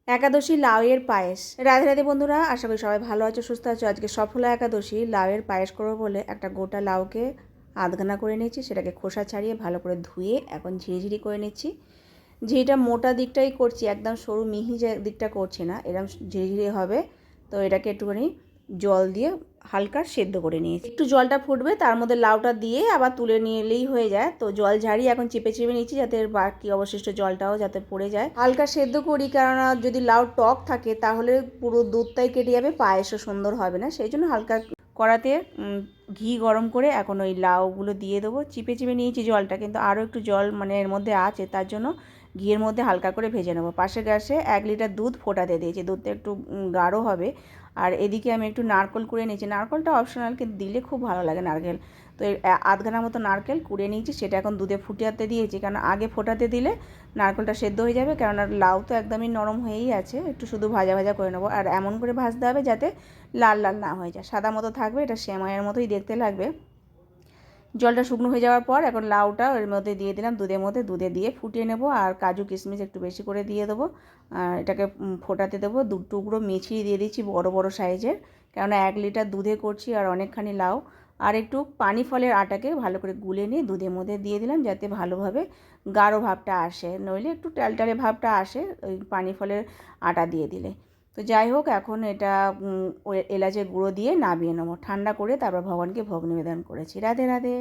একাদশী লাউয়ের পায়েস। রাধে রাধে বন্ধুরা, আশা করি সবাই ভালো আছো, সুস্থ আছো। আজকে সফলা একাদশী লাউয়ের পায়েস করবো বলে একটা গোটা লাউকে আধখানা করে নিয়েছি, সেটাকে খোসা ছাড়িয়ে ভালো করে ধুয়ে এখন ঝিরিঝিরি করে নিচ্ছি। ঝিরিটা মোটা দিকটাই করছি, একদম সরু মিহি দিকটা করছি না, এরকম ঝিরিঝিরি হবে। তো এটাকে একটুখানি জল দিয়ে হালকা সেদ্ধ করে নিয়েছি। একটু জলটা ফুটবে, তার মধ্যে লাউটা দিয়ে আবার তুলে নিলেই হয়ে যায়। তো জল ঝাড়িয়ে এখন চেপে চেপে নিচ্ছি, যাতে বাকি অবশিষ্ট জলটাও যাতে পড়ে যায়। হালকা সেদ্ধ করি, কেননা যদি লাউ টক থাকে তাহলে পুরো দুধটাই কেটে যাবে, পায়েসও সুন্দর হবে না। সেই জন্য হালকা কড়াতে ঘি গরম করে এখন ওই লাউগুলো দিয়ে দেবো। চিপে চিপে নিয়েছি জলটা, কিন্তু আরও একটু জল মানে এর মধ্যে আছে, তার জন্য ঘিয়ের মধ্যে হালকা করে ভেজে নেবো। পাশের গ্যাসে 1 লিটার দুধ ফোটাতে দিয়েছি, দুধটা একটু গাঢ় হবে। আর এদিকে আমি একটু নারকেল কুড়ে নিয়েছি, নারকেলটা অপশনাল, কিন্তু দিলে খুব ভালো লাগে নারকেল। তো আধখানার মতো নারকেল কুড়ে নিয়েছি, সেটা এখন দুধে ফুটাতে দিয়েছি, কারণ আগে ফোটাতে দিলে নারকেলটা সেদ্ধ হয়ে যাবে, কেননা লাউ তো একদমই নরম হয়েই আছে। একটু শুধু ভাজা ভাজা করে নেবো, আর এমন করে ভাজতে হবে যাতে লাল লাল না হয়ে যায়, সাদা মতো থাকবে, এটা সেমাইয়ের মতোই দেখতে লাগবে। জলটা শুকনো হয়ে যাওয়ার পর এখন লাউটা ওর মধ্যে দিয়ে দিলাম, দুধের মধ্যে দুধে দিয়ে ফুটিয়ে নেব। আর কাজু কিশমিশ একটু বেশি করে দিয়ে দেবো। এটাকে ফোটাতে দেবো। 2 টুকরো মিছরি দিয়ে দিচ্ছি বড় বড় সাইজের, কেননা 1 লিটার দুধে করছি আর অনেকখানি লাউ। আর একটু পানি ফলের আটাকে ভালো করে গুলে নিয়ে দুধের মধ্যে দিয়ে দিলাম, যাতে ভালোভাবে গাঢ় ভাবটা আসে, নইলে একটু টালটালে ভাবটা আসে ওই পানি ফলের আটা দিয়ে দিলে। তো যাই হোক, এখন এটা এলাচের গুঁড়ো দিয়ে নামিয়ে নেবো, ঠান্ডা করে তারপর ভগবানকে ভোগ নিবেদন করেছি। রাধে রাধে।